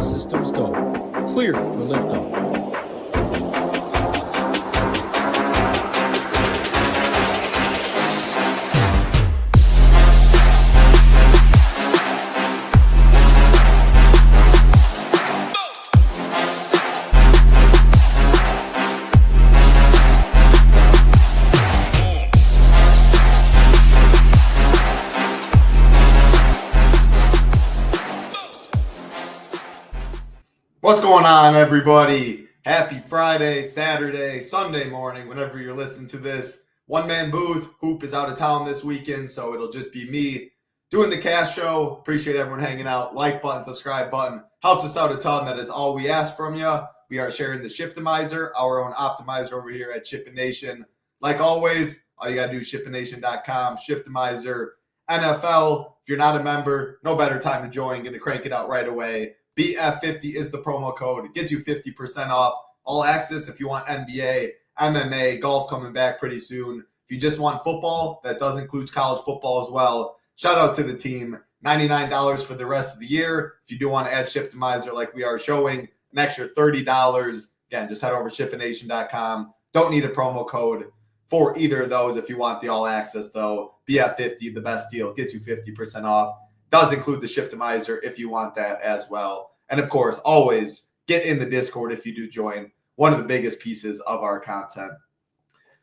systems go. Clear for liftoff. What's going on, everybody? Happy Friday, Saturday, Sunday morning, whenever you're listening to this. One-man booth. Hoop is out of town this weekend, so it'll just be me doing the cast show. Appreciate everyone hanging out. Like button, subscribe button. Helps us out a ton. That is all we ask from you. We are sharing the Shiptimizer, our own optimizer over here at SHIPIT Nation. Like always, all you got to do is ShipitNation.com, Shiptimizer, NFL. If you're not a member, no better time to join. Going to crank it out right away. BF50 is the promo code. It gets you 50% off all access if you want NBA, MMA, golf coming back pretty soon. If you just want football, that does include college football as well. Shout out to the team. $99 for the rest of the year. If you do want to add Shiptimizer like we are showing, an extra $30. Again, just head over to ShipitNation.com. Don't need a promo code for either of those if you want the all access, though. BF50, the best deal, gets you 50% off. Does include the Shiptimizer if you want that as well. And of course, always get in the Discord if you do join. One of the biggest pieces of our content.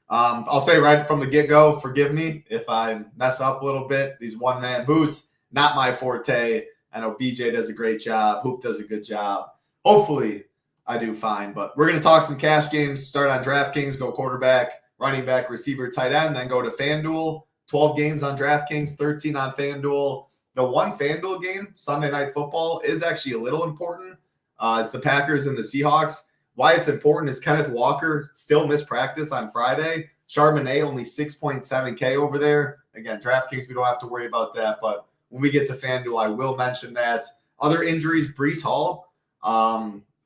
I'll say right from the get-go, forgive me if I mess up a little bit. These one-man boosts, not my forte. I know BJ does a great job. Hoop does a good job. Hopefully, I do fine. But we're going to talk some cash games. Start on DraftKings, go quarterback, running back, receiver, tight end, then go to FanDuel. 12 games on DraftKings, 13 on FanDuel. The one FanDuel game, Sunday Night Football, is actually a little important. It's the Packers and the Seahawks. Why it's important is Kenneth Walker still missed practice on Friday. Charbonnet only 6.7K over there. Again, DraftKings, we don't have to worry about that. But when we get to FanDuel, I will mention that. Other injuries, Breece Hall.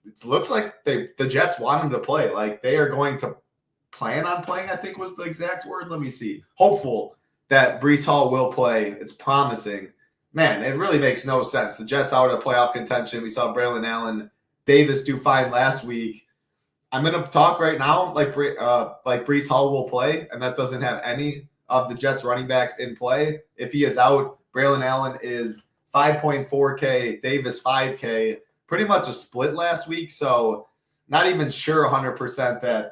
It looks like the Jets want him to play. Like they are going to plan on playing, I think was the exact word. Let me see. Hopeful that Breece Hall will play. It's promising. Man, it really makes no sense. The Jets out of playoff contention. We saw Braylon Allen Davis do fine last week. I'm going to talk right now like Breece Hall will play, and that doesn't have any of the Jets running backs in play. If he is out, Braylon Allen is 5.4K, Davis 5K. Pretty much a split last week, so not even sure 100% that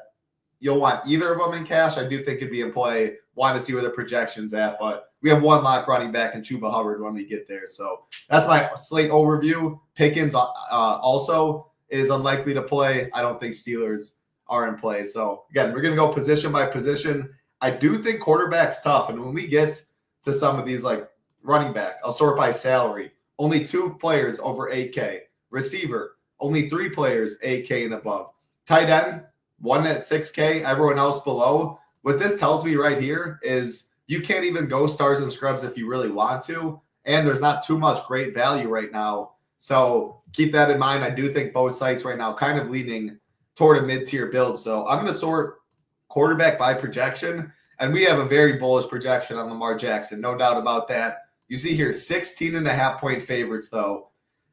you'll want either of them in cash. I do think it'd be in play. Want to see where the projection's at, but we have one lock running back in Chuba Hubbard when we get there. So that's my slate overview. Pickens also is unlikely to play. I don't think Steelers are in play. So again, we're going to go position by position. I do think quarterback's tough. And when we get to some of these like running back, I'll sort by salary. Only 2 players over 8K. Receiver, only 3 players 8K and above. Tight end, 1 at 6K, everyone else below. What this tells me right here is you can't even go stars and scrubs if you really want to, and there's not too much great value right now. So keep that in mind. I do think both sites right now kind of leaning toward a mid-tier build. So I'm going to sort quarterback by projection, and we have a very bullish projection on Lamar Jackson, no doubt about that. You see here 16.5-point favorites, though.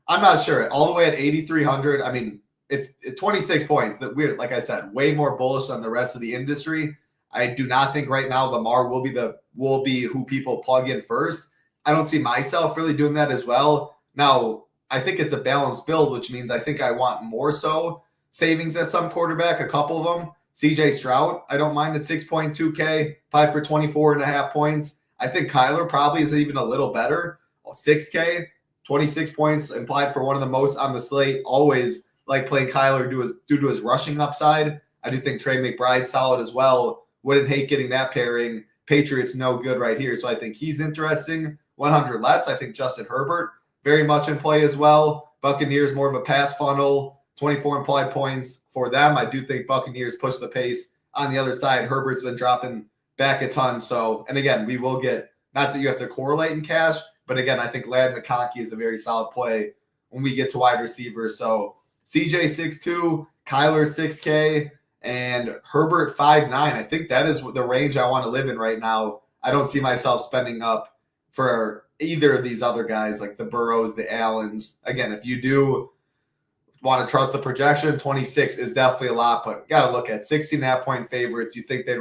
I'm not sure. All the way at 8,300. I mean, if 26 points, that we're, like I said, way more bullish than the rest of the industry. I do not think right now Lamar will be who people plug in first. I don't see myself really doing that as well. Now, I think it's a balanced build, which means I think I want more so savings at some quarterback, a couple of them. CJ Stroud, I don't mind at 6.2K, probably for 24.5 points. I think Kyler probably is even a little better. 6K, 26 points implied for one of the most on the slate. Always like playing Kyler due to his rushing upside. I do think Trey McBride's solid as well. Wouldn't hate getting that pairing. Patriots no good right here, so I think he's interesting. 100 less. I think Justin Herbert very much in play as well. Buccaneers more of a pass funnel. 24 implied points for them. I do think Buccaneers push the pace on the other side. Herbert's been dropping back a ton. So, and again, we will get, not that you have to correlate in cash, but again, I think Ladd McConkey is a very solid play when we get to wide receivers. So CJ 6'2", Kyler 6K, and Herbert 5'9". I think that is the range I want to live in right now. I don't see myself spending up for either of these other guys, like the Burrows, the Allens. Again, if you do want to trust the projection. 26 is definitely a lot, but got to look at 16.5-point favorites. You think they'd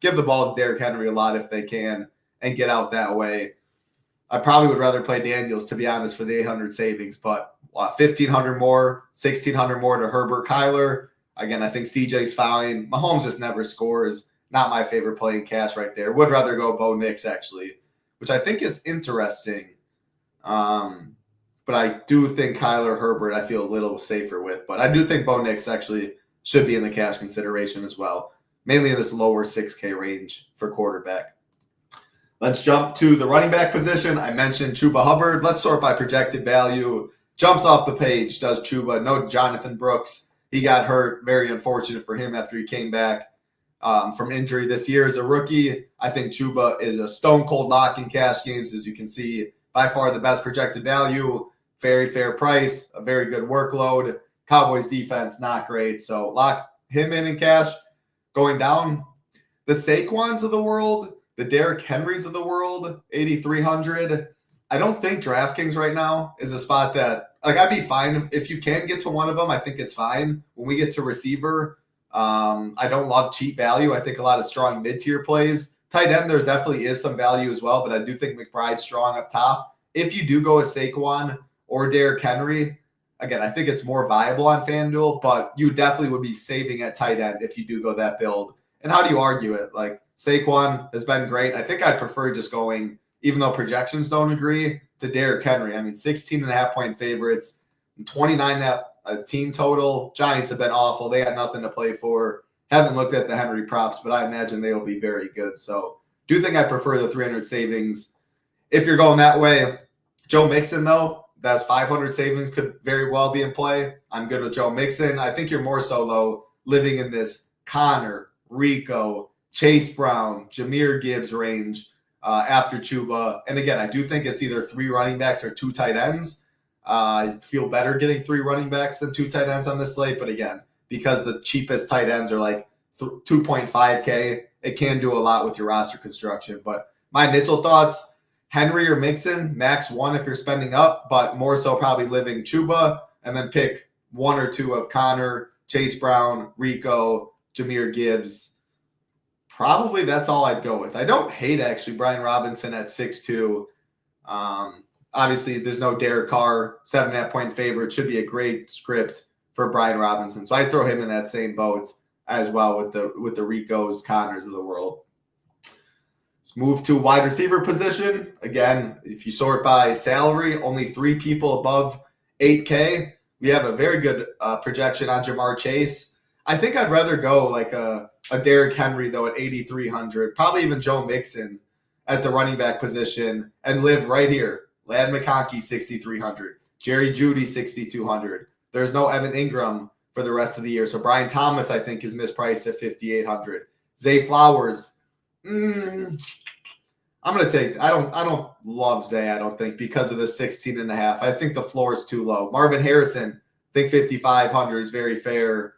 give the ball to Derrick Henry a lot if they can and get out that way. I probably would rather play Daniels, to be honest, for the 800 savings, but 1,500 more, 1,600 more to Herbert, Kyler. Again, I think CJ's fine. Mahomes just never scores. Not my favorite play in cash right there. Would rather go Bo Nix, actually, which I think is interesting. But I do think Kyler, Herbert, I feel a little safer with. But I do think Bo Nix actually should be in the cash consideration as well, mainly in this lower 6K range for quarterback. Let's jump to the running back position. I mentioned Chuba Hubbard. Let's sort by projected value. Jumps off the page, does Chuba. No Jonathan Brooks. He got hurt. Very unfortunate for him after he came back from injury this year as a rookie. I think Chuba is a stone cold lock in cash games, as you can see. By far the best projected value. Very fair price. A very good workload. Cowboys defense, not great. So lock him in cash. Going down, the Saquons of the world, the Derrick Henrys of the world, 8,300. I don't think DraftKings right now is a spot that, like, I'd be fine if you can get to one of them. I think it's fine. When we get to receiver, I don't love cheap value. I think a lot of strong mid-tier plays. Tight end, there definitely is some value as well, but I do think McBride's strong up top. If you do go with Saquon or Derrick Henry, again, I think it's more viable on FanDuel, but you definitely would be saving at tight end if you do go that build. And how do you argue it? Like, Saquon has been great. I think I'd prefer just going, even though projections don't agree, to Derrick Henry. I mean, 16.5-point favorites, 29.5 team total. Giants have been awful. They had nothing to play for. Haven't looked at the Henry props, but I imagine they will be very good. So do think I prefer the 300 savings if you're going that way. Joe Mixon, though, that's 500 savings could very well be in play. I'm good with Joe Mixon. I think you're more so, though, living in this Connor, Rico, Chase Brown, Jahmyr Gibbs range after Chuba. And again, I do think it's either 3 running backs or 2 tight ends. I feel better getting 3 running backs than 2 tight ends on this slate. But again, because the cheapest tight ends are like 2.5K, it can do a lot with your roster construction. But my initial thoughts, Henry or Mixon, max 1 if you're spending up, but more so probably living Chuba, and then pick 1 or 2 of Connor, Chase Brown, Rico, Jahmyr Gibbs. Probably that's all I'd go with. I don't hate, actually, Brian Robinson at 6'2". Obviously, there's no Derek Carr, 7.5-point favorite. Should be a great script for Brian Robinson. So I'd throw him in that same boat as well with the Ricos, Connors of the world. Let's move to wide receiver position. Again, if you sort by salary, only 3 people above 8K. We have a very good projection on Jamar Chase. I think I'd rather go like a Derrick Henry, though, at 8,300. Probably even Joe Mixon at the running back position and live right here. Ladd McConkey, 6,300. Jerry Jeudy, 6,200. There's no Evan Ingram for the rest of the year. So Brian Thomas, I think, is mispriced at 5,800. Zay Flowers. I'm going to take – I don't love Zay, I don't think, because of the 16.5. I think the floor is too low. Marvin Harrison, I think 5,500 is very fair.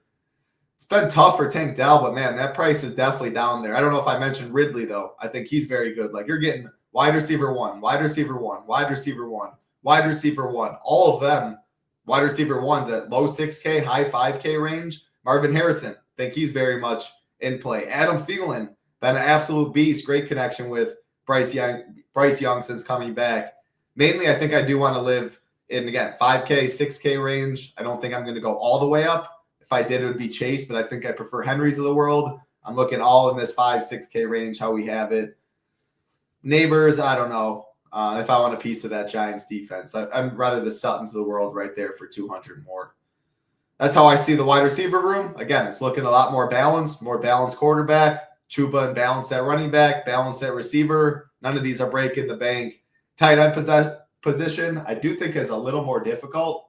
It's been tough for Tank Dell, but, man, that price is definitely down there. I don't know if I mentioned Ridley, though. I think he's very good. Like, you're getting wide receiver 1, wide receiver 1, wide receiver 1, wide receiver 1. All of them, wide receiver 1s at low 6K, high 5K range. Marvin Harrison, think he's very much in play. Adam Thielen, been an absolute beast. Great connection with Bryce Young since coming back. Mainly, I think I do want to live in, again, 5K, 6K range. I don't think I'm going to go all the way up. If I did, it would be Chase, but I think I prefer Henry's of the world. I'm looking all in this 5, 6K range, how we have it. Neighbors, I don't know if I want a piece of that Giants defense. I'd rather the Suttons of the world right there for 200 more. That's how I see the wide receiver room. Again, it's looking a lot more balanced quarterback. Chuba and balance at running back, balance at receiver. None of these are breaking the bank. Tight end position, I do think is a little more difficult.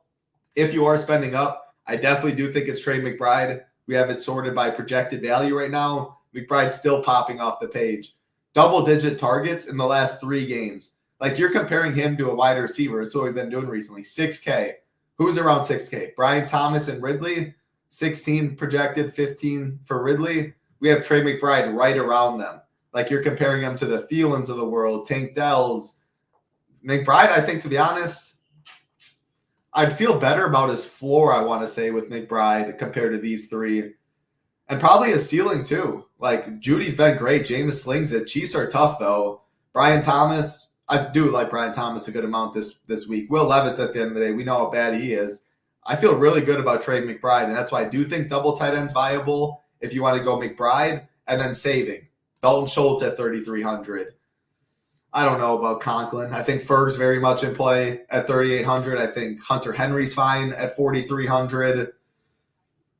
If you are spending up, I definitely do think it's Trey McBride. We have it sorted by projected value right now. McBride's still popping off the page. Double-digit targets in the last 3 games. Like, you're comparing him to a wide receiver. That's what we've been doing recently. 6K. Who's around 6K? Brian Thomas and Ridley. 16 projected, 15 for Ridley. We have Trey McBride right around them. Like, you're comparing him to the Thielens of the world, Tank Dells. McBride, I think, to be honest, I'd feel better about his floor, I want to say, with McBride compared to these three. And probably his ceiling, too. Like, Judy's been great. Jameis slings it. Chiefs are tough, though. Brian Thomas, I do like Brian Thomas a good amount this week. Will Levis, at the end of the day, we know how bad he is. I feel really good about Trey McBride, and that's why I do think double tight end's viable if you want to go McBride and then saving. Dalton Schultz at 3,300. I don't know about Conklin. I think Ferg's very much in play at 3,800. I think Hunter Henry's fine at 4,300.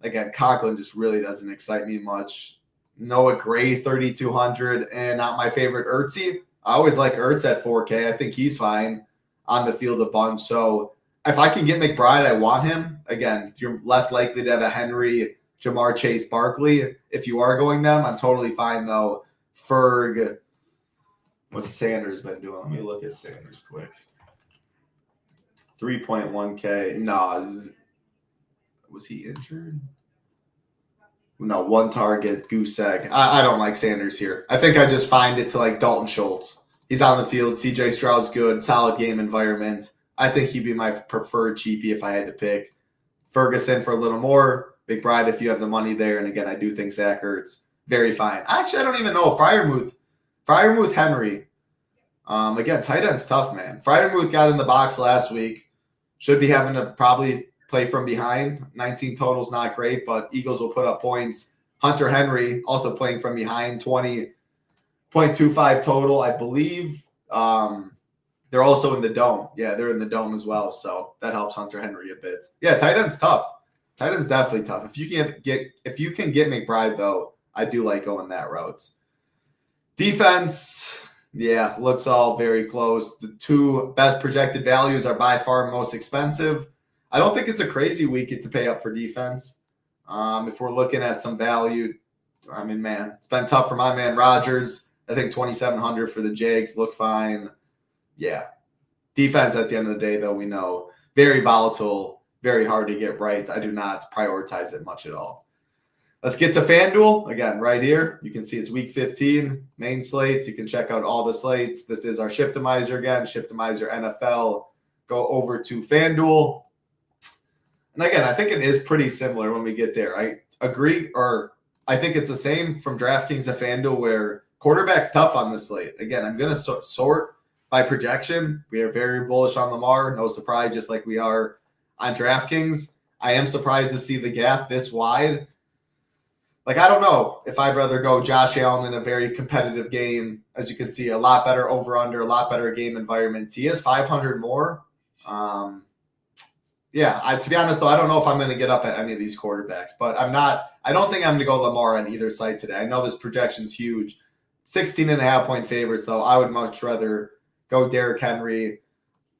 Again, Conklin just really doesn't excite me much. Noah Gray, 3,200. And not my favorite, Ertzy. I always like Ertz at 4K. I think he's fine on the field a bunch. So if I can get McBride, I want him. Again, you're less likely to have a Henry, Jamar Chase, Barkley. If you are going them, I'm totally fine, though. Ferg. What's Sanders been doing? Let me look at Sanders quick. 3.1K. No, was he injured? No, one target, goose egg. I don't like Sanders here. I think I just find it to like Dalton Schultz. He's on the field. CJ Stroud's good. Solid game environment. I think he'd be my preferred cheapie if I had to pick. Ferguson for a little more. McBride if you have the money there. And again, I do think Zach Ertz, very fine. Actually, I don't even know. Freiermuth Henry. Again, tight end's tough, man. Freiermuth got in the box last week. Should be having to probably play from behind. 19 total's not great, but Eagles will put up points. Hunter Henry also playing from behind, 20.25 total, I believe. They're also in the dome. Yeah, they're in the dome as well, so that helps Hunter Henry a bit. Yeah, tight end's tough. Tight end's definitely tough. If you can get McBride, though, I do like going that route. Defense, yeah, looks all very close. The two best projected values are by far most expensive. I don't think it's a crazy week to pay up for defense. If we're looking at some value, I mean, man, it's been tough for my man Rodgers. I think 2,700 for the Jags look fine. Yeah. Defense at the end of the day, though, we know, very volatile, very hard to get right. I do not prioritize it much at all. Let's get to FanDuel. Again, right here, you can see it's week 15, main slate. You can check out all the slates. This is our Shiptimizer again, Shiptimizer NFL. Go over to FanDuel. And again, I think it is pretty similar when we get there. I agree, or I think it's the same from DraftKings and FanDuel where quarterback's tough on this slate. Again, I'm going to sort by projection. We are very bullish on Lamar. No surprise, just like we are on DraftKings. I am surprised to see the gap this wide. Like, I don't know if I'd rather go Josh Allen in a very competitive game. As you can see, a lot better over-under, a lot better game environment. He is 500 more. Yeah, to be honest, though, I don't know if I'm going to get up at any of these quarterbacks. But I don't think I'm going to go Lamar on either side today. I know this projection's huge. 16.5-point favorites, though. I would much rather go Derrick Henry.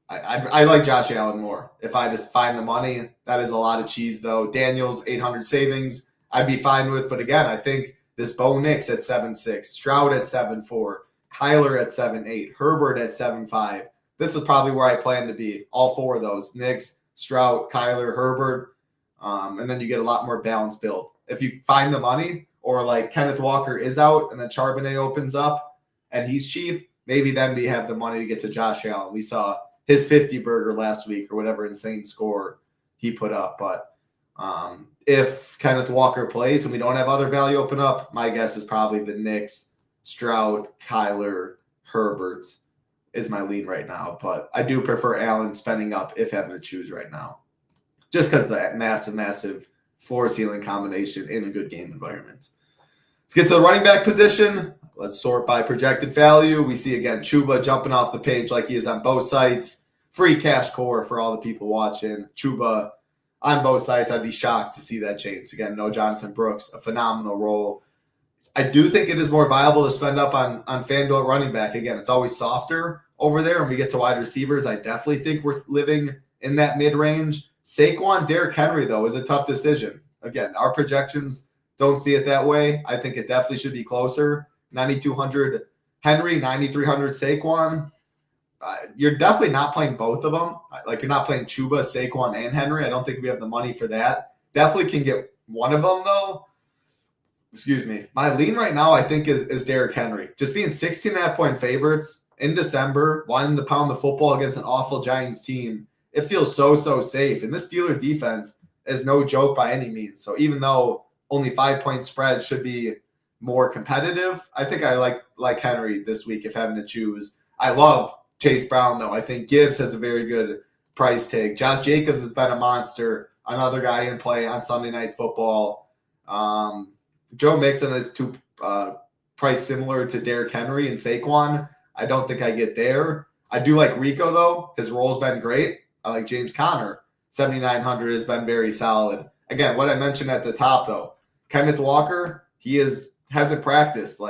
I like Josh Allen more. If I just find the money, that is a lot of cheese, though. Daniels, 800 savings. I'd be fine with, but again, I think this Bo Nix at 7.6, Stroud at 7.4, Kyler at 7.8, Herbert at 7.5. This is probably where I plan to be. All four of those: Nix, Stroud, Kyler, Herbert, and then you get a lot more balanced build. If you find the money, or like Kenneth Walker is out, and then Charbonnet opens up, and he's cheap, maybe then we have the money to get to Josh Allen. We saw his 50 burger last week, or whatever insane score he put up, but. If Kenneth Walker plays and we don't have other value open up, my guess is probably the Knicks, Stroud, Kyler, Herbert is my lean right now. But I do prefer Allen spending up if having to choose right now. Just because of that massive floor ceiling combination in a good game environment. Let's get to the running back position. Let's sort by projected value. We see again Chuba jumping off the page like he is on both sites. Free cash core for all the people watching. Chuba on both sides. I'd be shocked to see that change. Again, no Jonathan Brooks, a phenomenal role. I do think it is more viable to spend up on FanDuel running back. Again, it's always softer over there. When we get to wide receivers, I definitely think we're living in that mid-range. Saquon, Derrick Henry, though, is a tough decision. Again, our projections don't see it that way. I think it definitely should be closer. 9,200 Henry, 9,300 Saquon. You're definitely not playing both of them. Like, you're not playing Chuba, Saquon, and Henry. I don't think we have the money for that. Definitely can get one of them, though. Excuse me. My lean right now, I think, is Derrick Henry. Just being 16.5-point favorites in December, wanting to pound the football against an awful Giants team it feels so safe. And this Steelers defense is no joke by any means. So even though only 5-point spread should be more competitive, I think I like Henry this week if having to choose. I love Chase Brown, though. I think Gibbs has a very good price tag. Josh Jacobs has been a monster. Another guy in play on Sunday Night Football. Joe Mixon is too priced similar to Derrick Henry and Saquon. I don't think I get there. I do like Rico, though. His role's been great. I like James Conner. 7,900 has been very solid. Again, what I mentioned at the top, though, Kenneth Walker, hasn't practiced.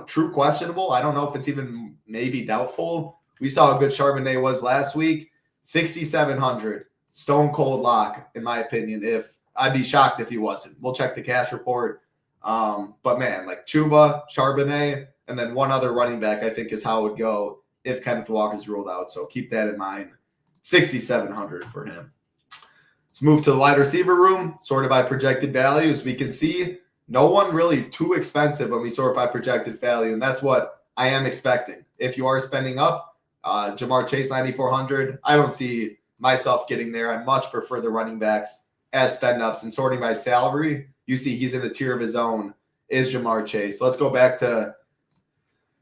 True questionable. I don't know if it's even maybe doubtful. We saw how good Charbonnet was last week. 6,700. Stone cold lock, in my opinion. I'd be shocked if he wasn't. We'll check the cash report. But man, Chuba, Charbonnet, and then one other running back, I think is how it would go if Kenneth Walker's ruled out. So keep that in mind. 6,700 for him. Let's move to the wide receiver room, sorted by projected value. As we can see, no one really too expensive when we sort by projected value, and that's what I am expecting. If you are spending up, Jamar Chase, 9,400. I don't see myself getting there. I much prefer the running backs as spend ups, and sorting by salary, you see he's in a tier of his own, is Jamar Chase. Let's go back to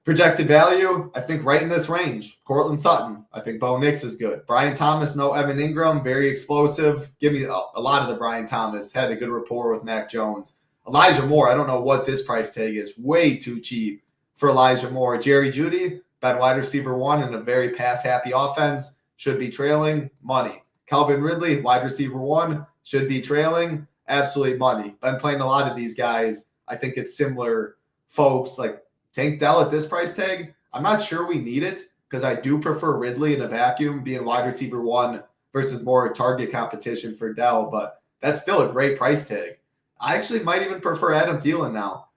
projected value. I think right in this range. Cortland Sutton. I think Bo Nix is good. Brian Thomas, no Evan Ingram, very explosive. Give me a lot of the Brian Thomas. Had a good rapport with Mac Jones. Elijah Moore, I don't know what this price tag is. Way too cheap for Elijah Moore. Jerry Jeudy, been wide receiver 1 in a very pass-happy offense. Should be trailing, money. Calvin Ridley, wide receiver 1, should be trailing, absolutely money. Been playing a lot of these guys. I think it's similar folks like Tank Dell at this price tag. I'm not sure we need it because I do prefer Ridley in a vacuum being wide receiver 1 versus more target competition for Dell, but that's still a great price tag. I actually might even prefer Adam Thielen now,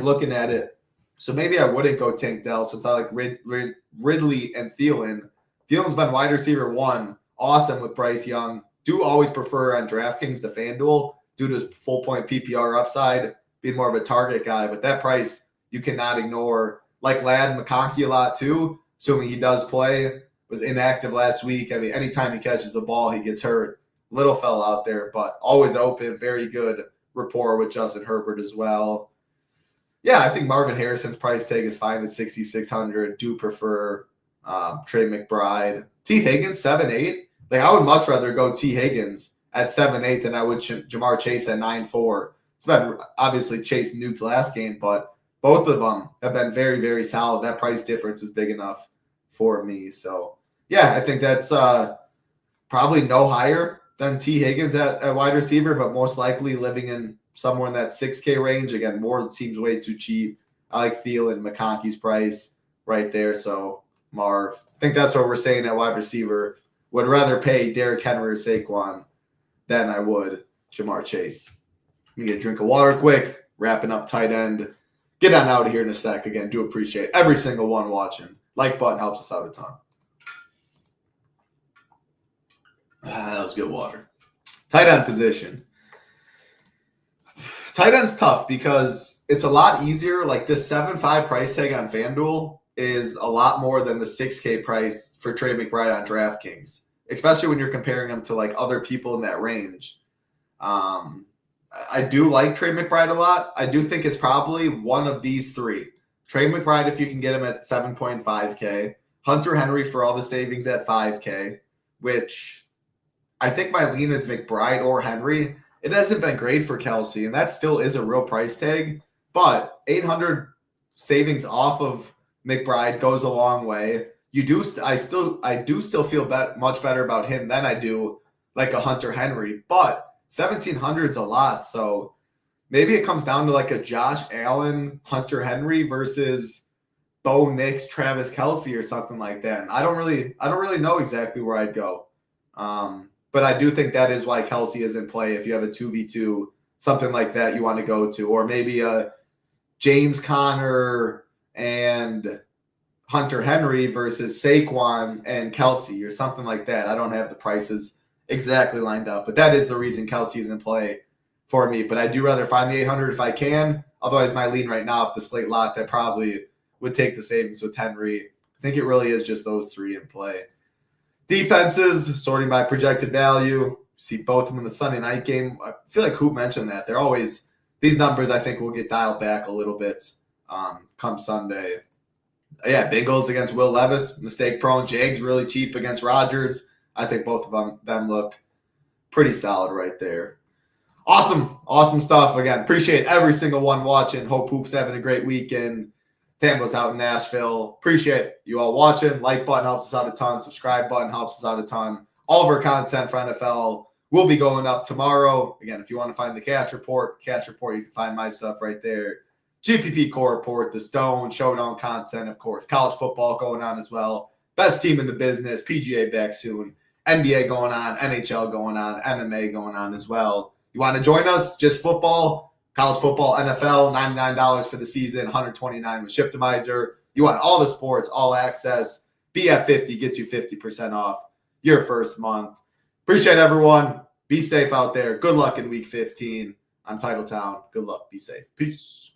looking at it. So maybe I wouldn't go Tank Dell since I like Ridley and Thielen. Thielen's been wide receiver 1, awesome with Bryce Young. Do always prefer on DraftKings to FanDuel due to his full point PPR upside, being more of a target guy. But that price you cannot ignore. Like Ladd McConkey a lot too, assuming he does play. Was inactive last week. I mean, anytime he catches the ball, he gets hurt. Little fell out there, but always open. Very good rapport with Justin Herbert as well. Yeah, I think Marvin Harrison's price tag is fine at 6,600. Do prefer Trey McBride. T. Higgins, 7.8. I would much rather go T. Higgins at 7.8 than I would Jamar Chase at 9.4. It's been obviously Chase nuked last game, but both of them have been very, very solid. That price difference is big enough for me. So, yeah, I think that's probably no higher than T. Higgins at wide receiver, but most likely living in somewhere in that 6K range. Again, Moore seems way too cheap. I like Thielen, McConkey's price right there. So, Marv, I think that's what we're saying at wide receiver. Would rather pay Derrick Henry or Saquon than I would Jamar Chase. Let me get a drink of water quick. Wrapping up tight end. Get on out of here in a sec. Again, do appreciate every single one watching. Like button helps us out a ton. That was good water. Tight end position. Tight end's tough because it's a lot easier. Like this 7.5 price tag on FanDuel is a lot more than the 6K price for Trey McBride on DraftKings, especially when you're comparing him to like other people in that range. I do like Trey McBride a lot. I do think it's probably one of these three. Trey McBride, if you can get him at 7.5K. Hunter Henry for all the savings at 5K, which I think my lean is McBride or Henry. It hasn't been great for Kelsey, and that still is a real price tag. But 800 savings off of McBride goes a long way. I do still feel much better about him than I do like a Hunter Henry, but 1,700 is a lot. So maybe it comes down to like a Josh Allen, Hunter Henry versus Bo Nix, Travis Kelsey or something like that. And I don't really know exactly where I'd go. But I do think that is why Kelsey is in play. If you have a 2v2, something like that you want to go to, or maybe a James Conner and Hunter Henry versus Saquon and Kelsey or something like that. I don't have the prices exactly lined up, but that is the reason Kelsey is in play for me. But I do rather find the 800 if I can. Otherwise, my lean right now, if the slate locked, I probably would take the savings with Henry. I think it really is just those three in play. Defenses, sorting by projected value. See both of them in the Sunday night game. I feel like Hoop mentioned that. They're always, these numbers I think will get dialed back a little bit come Sunday. Yeah, Bengals against Will Levis, mistake prone. Jags really cheap against Rodgers. I think both of them look pretty solid right there. Awesome stuff. Again, appreciate every single one watching. Hope Hoop's having a great weekend. Tambo's out in Nashville. Appreciate you all watching. Like button helps us out a ton. Subscribe button helps us out a ton. All of our content for NFL will be going up tomorrow. Again, if you want to find the cash report, you can find my stuff right there. GPP core report, the Stone, Showdown content, of course. College football going on as well. Best team in the business. PGA back soon. NBA going on. NHL going on. MMA going on as well. You want to join us? Just football, college football, NFL, $99 for the season, $129 with Shiptimizer. You want all the sports, all access. BF50 gets you 50% off your first month. Appreciate everyone. Be safe out there. Good luck in week 15. I'm Titletown. Good luck. Be safe. Peace.